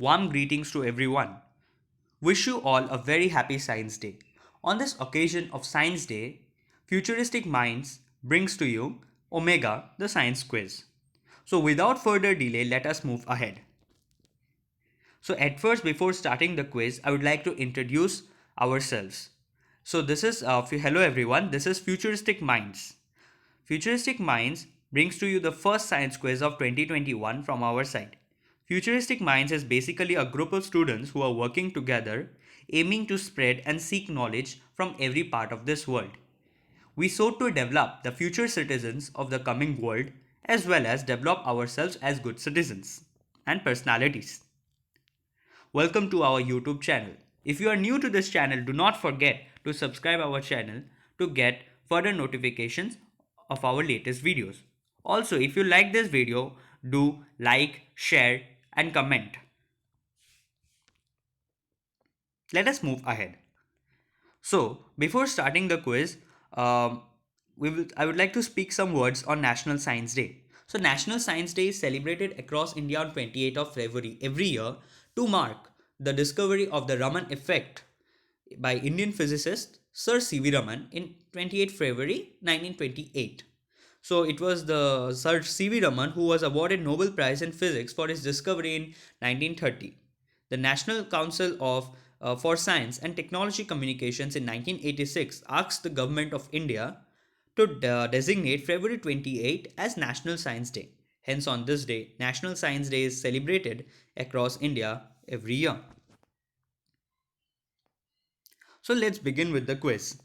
Warm greetings to everyone. Wish you all a very happy Science Day. On this occasion of Science Day, Futuristic Minds brings to you Omega, the science quiz. So, without further delay, let us move ahead. So, at first, before starting the quiz, I would like to introduce ourselves. So, this is hello everyone. This is Futuristic Minds. Futuristic Minds brings to you the first science quiz of 2021 from our side. Futuristic Minds is basically a group of students who are working together, aiming to spread and seek knowledge from every part of this world. We sought to develop the future citizens of the coming world as well as develop ourselves as good citizens and personalities. Welcome to our YouTube channel. If you are new to this channel, do not forget to subscribe our channel to get further notifications of our latest videos. Also, if you like this video, do like, share and comment. Let us move ahead. So, before starting the quiz, um, I would like to speak some words on National Science Day. So, National Science Day is celebrated across India on 28th of February every year to mark the discovery of the Raman effect by Indian physicist Sir C.V. Raman in 28th February 1928. So it was the Sir C.V. Raman who was awarded Nobel Prize in Physics for his discovery in 1930. The National Council of for Science and Technology Communications in 1986 asked the Government of India to designate February 28 as National Science Day. Hence, on this day, National Science Day is celebrated across India every year. So let's begin with the quiz.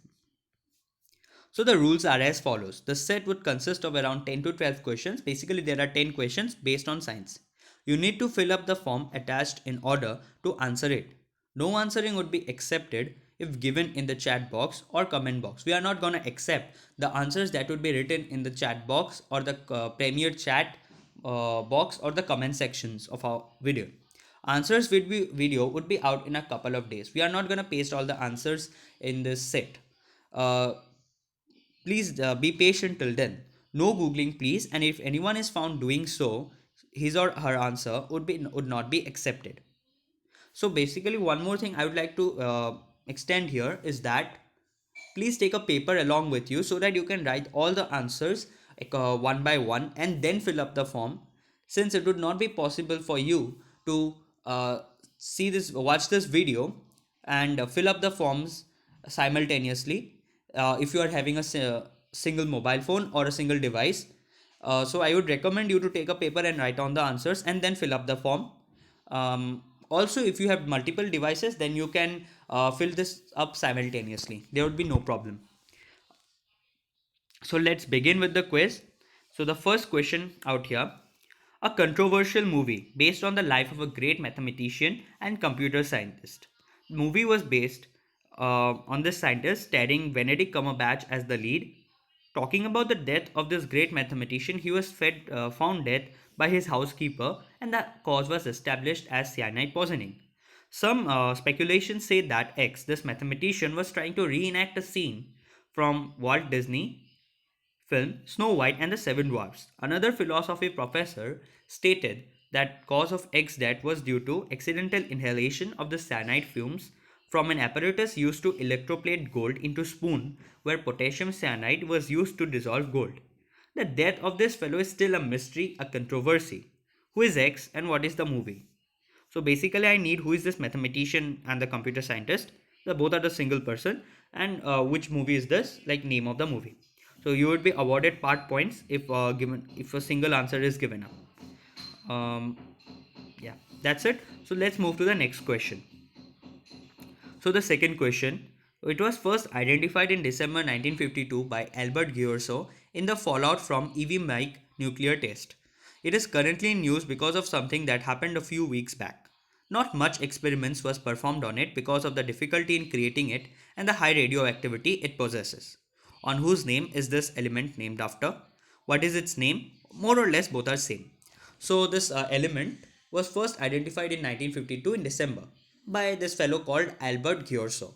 So the rules are as follows. The set would consist of around 10 to 12 questions. Basically, there are 10 questions based on science. You need to fill up the form attached in order to answer it. No answering would be accepted if given in the chat box or comment box. We are not going to accept the answers that would be written in the chat box or the premier chat box or the comment sections of our video. Answers video would be out in a couple of days. We are not going to paste all the answers in this set. Uh, Please be patient till then. No googling, please. And if anyone is found doing so, his or her answer would not be accepted. So basically, one more thing I would like to extend here is that please take a paper along with you so that you can write all the answers one by one and then fill up the form. Since it would not be possible for you to watch this video and fill up the forms simultaneously if you are having a single mobile phone or a single device. So I would recommend you to take a paper and write down the answers and then fill up the form. Also, if you have multiple devices, then you can fill this up simultaneously. There would be no problem. So let's begin with the quiz. So the first question out here. A controversial movie based on the life of a great mathematician and computer scientist. The movie was based on this scientist starring Benedict Cumberbatch as the lead. Talking about the death of this great mathematician, he was found dead by his housekeeper, and the cause was established as cyanide poisoning. Some speculations say that X, this mathematician, was trying to reenact a scene from Walt Disney film Snow White and the Seven Dwarfs. Another philosophy professor stated that cause of X death was due to accidental inhalation of the cyanide fumes from an apparatus used to electroplate gold into spoon where potassium cyanide was used to dissolve gold. The death of this fellow is still a mystery, a controversy. Who is X and what is the movie? So basically I need who is this mathematician and the computer scientist. The both are the single person and which movie is this, like name of the movie. So you would be awarded part points if a single answer is given up. Yeah, that's it. So let's move to the next question. So the second question, it was first identified in December 1952 by Albert Ghiorso in the fallout from EV Mike nuclear test. It is currently in use because of something that happened a few weeks back. Not much experiments was performed on it because of the difficulty in creating it and the high radioactivity it possesses. On whose name is this element named after? What is its name? More or less both are same. So this element was first identified in 1952 in December by this fellow called Albert Ghiorso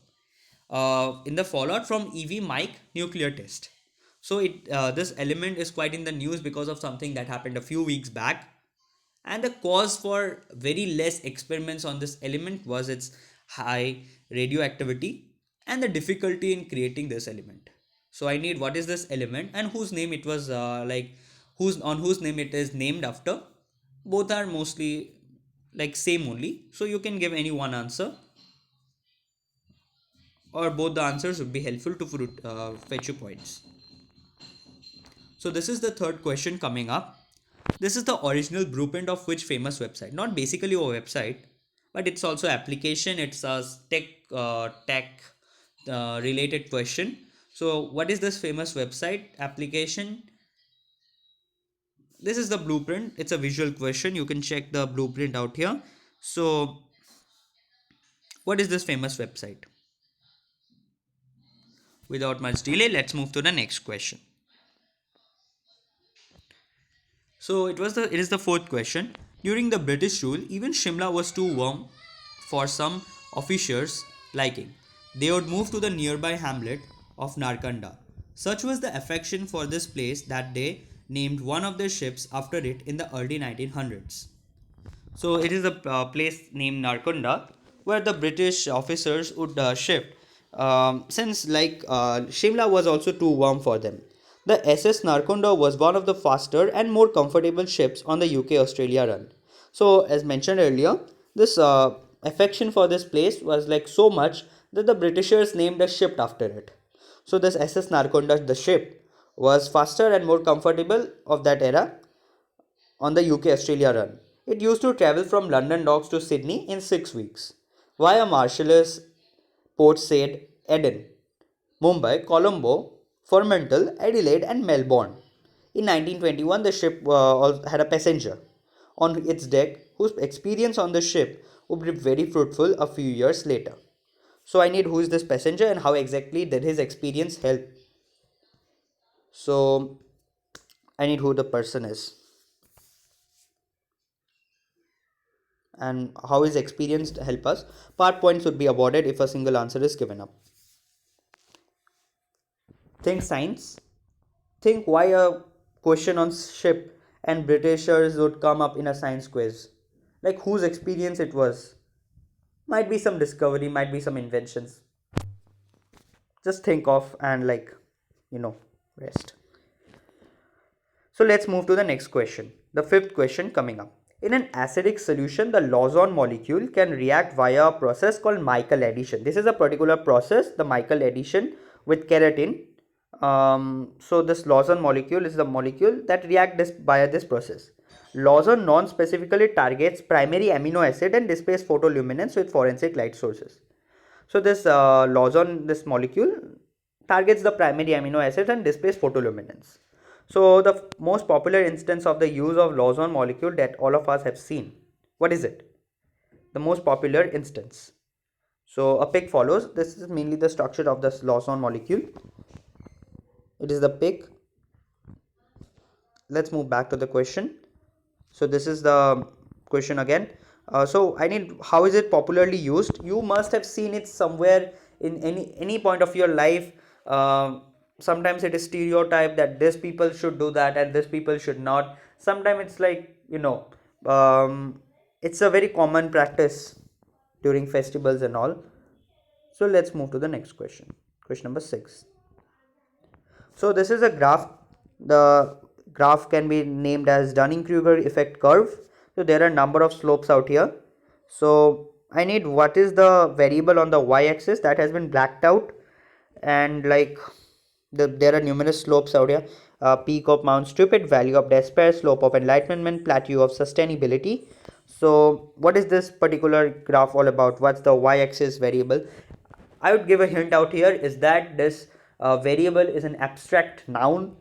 in the fallout from EV Mike nuclear test. So this element is quite in the news because of something that happened a few weeks back, And the cause for very less experiments on this element was its high radioactivity and the difficulty in creating this element. So I need what is this element and whose name it was whose name it is named after. Both are mostly like same only, so you can give any one answer, or both the answers would be helpful to fetch you points. So this is the third question coming up. This is the original blueprint of which famous website? Not basically a website, but it's also application. It's a tech related question. So what is this famous website application? This is the blueprint. It's a visual question. You can check the blueprint out here. So what is this famous website? Without much delay, let's move to the next question. So it is the fourth question. During the British rule, even Shimla was too warm for some officers' liking. They would move to the nearby hamlet of Narkanda. Such was the affection for this place that they named one of their ships after it in the early 1900s. So it is a place named Narkunda where the British officers would shift since Shimla was also too warm for them. The SS Narkunda was one of the faster and more comfortable ships on the UK Australia run. So as mentioned earlier, this affection for this place was like so much that the Britishers named a ship after it. So this SS Narkunda, the ship, was faster and more comfortable of that era on the UK Australia run. It used to travel from London docks to Sydney in 6 weeks via Marshallese, Port Said, Eden, Mumbai, Colombo, Fremantle, Adelaide, and Melbourne. In 1921, the ship had a passenger on its deck whose experience on the ship would be very fruitful a few years later. So, I need who is this passenger and how exactly did his experience help. So, I need who the person is and how his experience help us. Part points would be awarded if a single answer is given up. Think science. Think why a question on ship and Britishers would come up in a science quiz. Like whose experience it was. Might be some discovery, might be some inventions. Just think of and you know, rest. So let's move to the next question. The fifth question coming up. In an acidic solution, the Lawson molecule can react via a process called Michael addition. This is a particular process, the Michael addition with keratin. So this Lawson molecule is the molecule that reacts via this process. Lawson non-specifically targets primary amino acid and displays photoluminescence with forensic light sources. So this Lawson, this molecule targets the primary amino acids and displays photoluminescence. So the most popular instance of the use of Lawson molecule that all of us have seen. What is it? The most popular instance. So a pic follows. This is mainly the structure of this Lawson molecule. It is the pic. Let's move back to the question. So this is the question again. So I need how is it popularly used? You must have seen it somewhere in any point of your life. Sometimes it is stereotype that this people should do that and this people should not. Sometimes it's it's a very common practice during festivals and all. So let's move to the next question. Question number 6. So this is a graph. The graph can be named as Dunning-Kruger effect curve. So there are a number of slopes out here. So I need what is the variable on the y-axis that has been blacked out, and there are numerous slopes out here. Peak of Mount Stupid, value of despair, slope of enlightenment, plateau of sustainability. So what is this particular graph all about? What's the y-axis variable? I would give a hint out here is that this variable is an abstract noun.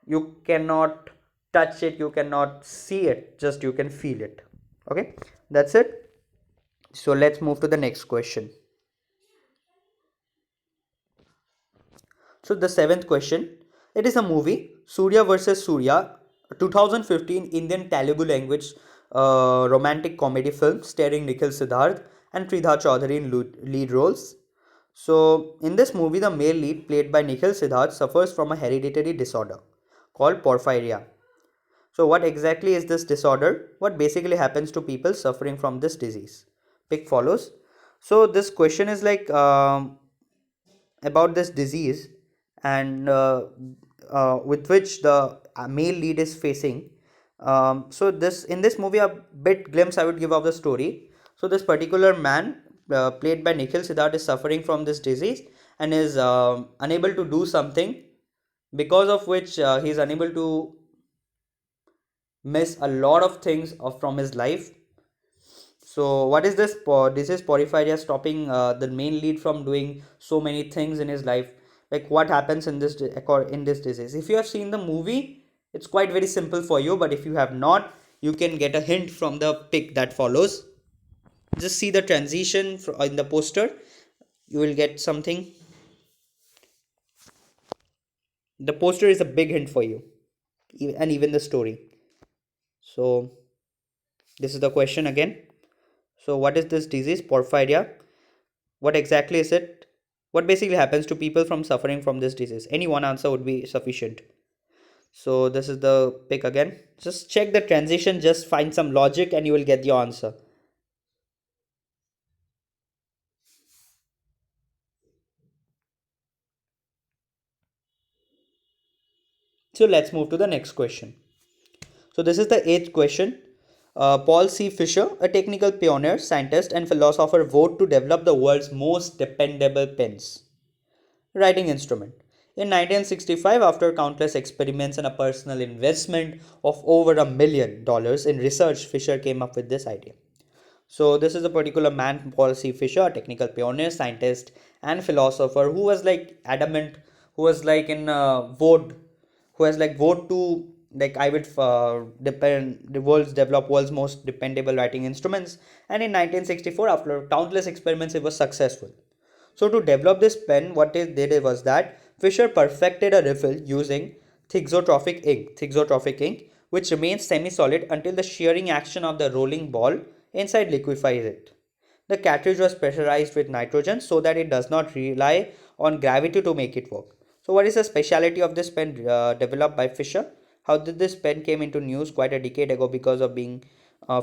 You cannot touch it, you cannot see it, just you can feel it. Okay, that's it. So let's move to the next question. So the seventh question, it is a movie Surya versus Surya, 2015 Indian Telugu language romantic comedy film starring Nikhil Siddharth and Pridha Chaudhary in lead roles. So in this movie, the male lead played by Nikhil Siddharth suffers from a hereditary disorder called porphyria. So, what exactly is this disorder? What basically happens to people suffering from this disease? Pick follows. So, this question is like about this disease and with which the male lead is facing. So, this in this movie, a bit glimpse I would give of the story. So, this particular man, played by Nikhil Siddharth, is suffering from this disease and is unable to do something, because of which he is unable to miss a lot of things from his life. So what is this? This is porphyria stopping the main lead from doing so many things in his life. Like what happens in this in this disease? If you have seen the movie, it's quite very simple for you. But if you have not, you can get a hint from the pic that follows. Just see the transition in the poster. You will get something. The poster is a big hint for you, and even the story. So this is the question again. So what is this disease? Porphyria. What exactly is it? What basically happens to people from suffering from this disease? Any one answer would be sufficient. So this is the pick again. Just check the transition, just find some logic and you will get your answer. So let's move to the next question. So this is the eighth question. Paul C. Fisher, a technical pioneer, scientist, and philosopher, vowed to develop the world's most dependable pens writing instrument. In 1965, after countless experiments and a personal investment of over $1 million in research, Fisher came up with this idea. So this is a particular man, Paul C. Fisher, a technical pioneer, scientist, and philosopher who was like adamant, who was like in vote, who has like vote to like I would depend the world's develop world's most dependable writing instruments. And in 1964, after countless experiments, it was successful. So to develop this pen, what they did was that Fisher perfected a refill using thixotropic ink, which remains semi-solid until the shearing action of the rolling ball inside liquefies it. The cartridge was pressurized with nitrogen so that it does not rely on gravity to make it work. So what is the speciality of this pen developed by Fisher? How did this pen came into news quite a decade ago because of being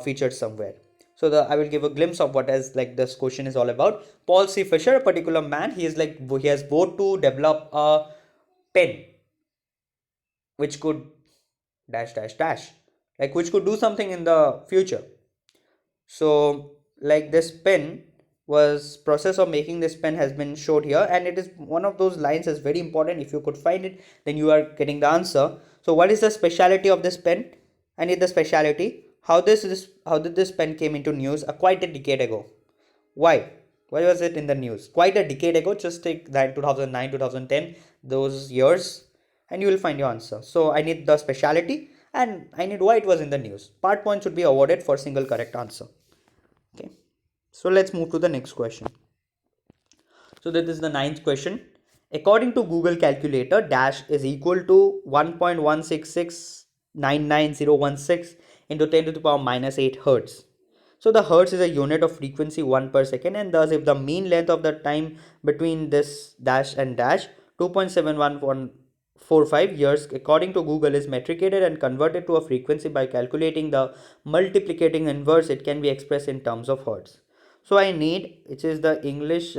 featured somewhere? So the I will give a glimpse of what is like this question is all about. Paul C. Fisher, a particular man, he has vowed to develop a pen which could dash dash dash, like which could do something in the future. So like this pen was process of making this pen has been showed here, and it is one of those lines is very important. If you could find it, then you are getting the answer. So what is the speciality of this pen? I need the speciality. How did this pen came into news quite a decade ago? Why? Why was it in the news? Quite a decade ago. Just take that 2009, 2010, those years, and you will find your answer. So I need the speciality and I need why it was in the news. Part point should be awarded for single correct answer. Okay. So let's move to the next question. So that is the ninth question. According to Google calculator, dash is equal to 1.16699016 into 10 to the power minus 8 hertz. So the hertz is a unit of frequency 1 per second, and thus if the mean length of the time between this dash and dash 2.71145 years according to Google is metricated and converted to a frequency by calculating the multiplicating inverse, it can be expressed in terms of hertz. So I need, which is the English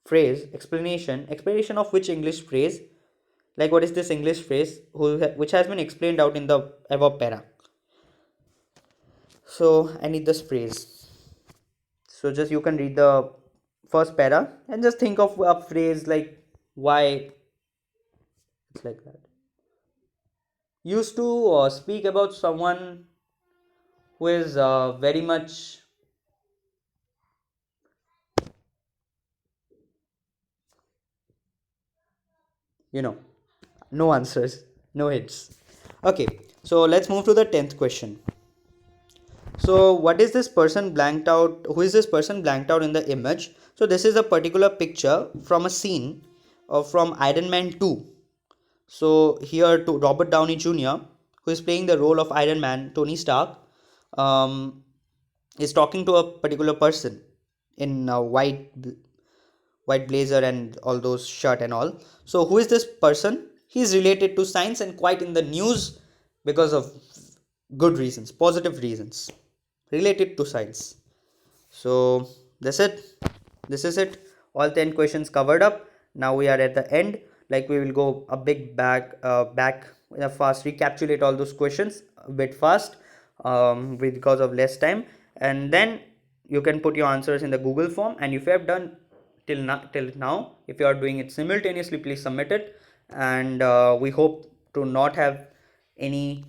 phrase explanation of which English phrase, like what is this English phrase which has been explained out in the above para. So I need this phrase. So just you can read the first para and just think of a phrase like why it's like that. Used to speak about someone who is very much, you know, no answers, no hits. Okay, so let's move to the 10th question. So what is this person blanked out? Who is this person blanked out in the image? So this is a particular picture from a scene from Iron Man 2. So here to Robert Downey Jr., who is playing the role of Iron Man, Tony Stark, um, is talking to a particular person in a white blazer and all those shirt and all. So who is this person? He is related to science and quite in the news because of good reasons, positive reasons related to science. So that's it. This is it. All 10 questions covered up. Now we are at the end. Like we will go a big back in a fast, recapitulate all those questions a bit fast, because of less time, and then you can put your answers in the Google form. And if you have done till now, if you are doing it simultaneously, please submit it. And we hope to not have any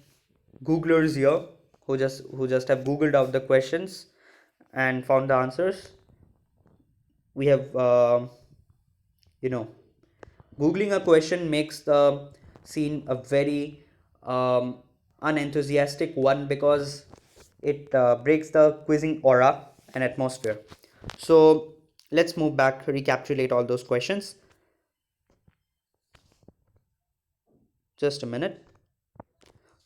Googlers here who just have Googled out the questions and found the answers. We have you know Googling a question makes the scene a very unenthusiastic one, because it breaks the quizzing aura and atmosphere. So let's move back, recapitulate all those questions. Just a minute.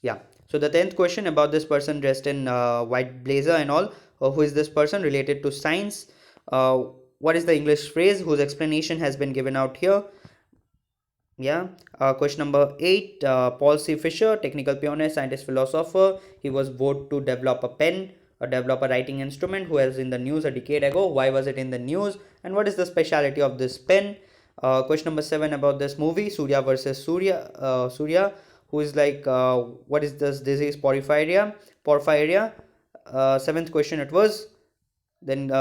Yeah. So the 10th question about this person dressed in white blazer and all. Who is this person related to science? Uh, what is the English phrase whose explanation has been given out here? Yeah. Question number 8. Paul C. Fisher, technical pioneer, scientist, philosopher. He was voted to develop a pen, develop a writing instrument, who was in the news a decade ago. Why was it in the news? And what is the speciality of this pen? Question number 7 about this movie, Surya versus Surya, who is like, what is this disease? Porphyria. Porphyria. Seventh question it was. Then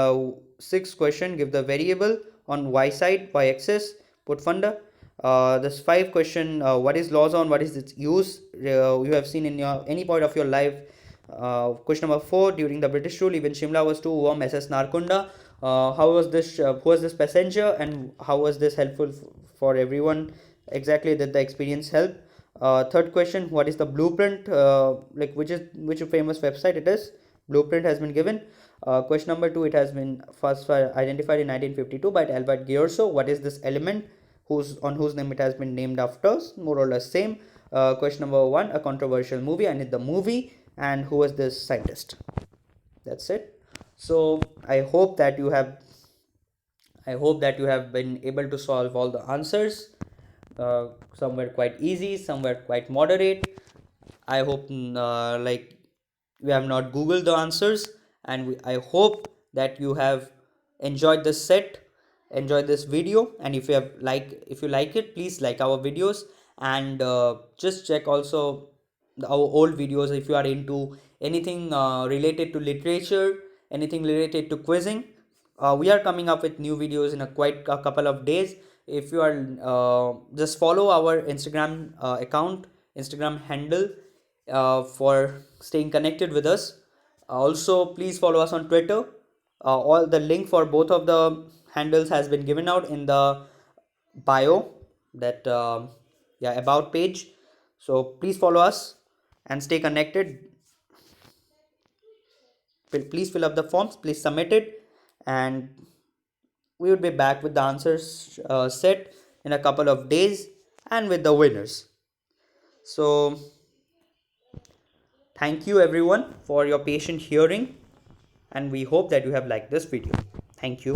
sixth question, give the variable on y side, y axis, put funder. This five question, what is laws on, what is its use? You have seen in your any point of your life. Question number 4, during the British rule, even Shimla was to warm SS Narkunda. How was this? Who was this passenger, and how was this helpful for everyone? Exactly, did the experience help? Third question, what is the blueprint? Like which famous website it is? Blueprint has been given. Question number 2, it has been first identified in 1952 by Albert Ghiorso. What is this element? Whose name it has been named after? More or less same. Question number 1, a controversial movie. I need the movie, and who was this scientist? That's it. So I hope that you have been able to solve all the answers. Some were quite easy, some were quite moderate. I hope like we have not googled the answers, and I hope that you have enjoyed this set, enjoyed this video. And if you like it, please like our videos, and just check also our old videos if you are into anything related to literature, anything related to quizzing. We are coming up with new videos in a couple of days. If you are just follow our Instagram account, Instagram handle, for staying connected with us. Also, please follow us on Twitter. All the link for both of the handles has been given out in the bio, that yeah, about page. So please follow us and stay connected. Please fill up the forms, please submit it, and we will be back with the answers set in a couple of days, and with the winners. So thank you everyone for your patient hearing, and we hope that you have liked this video. Thank you.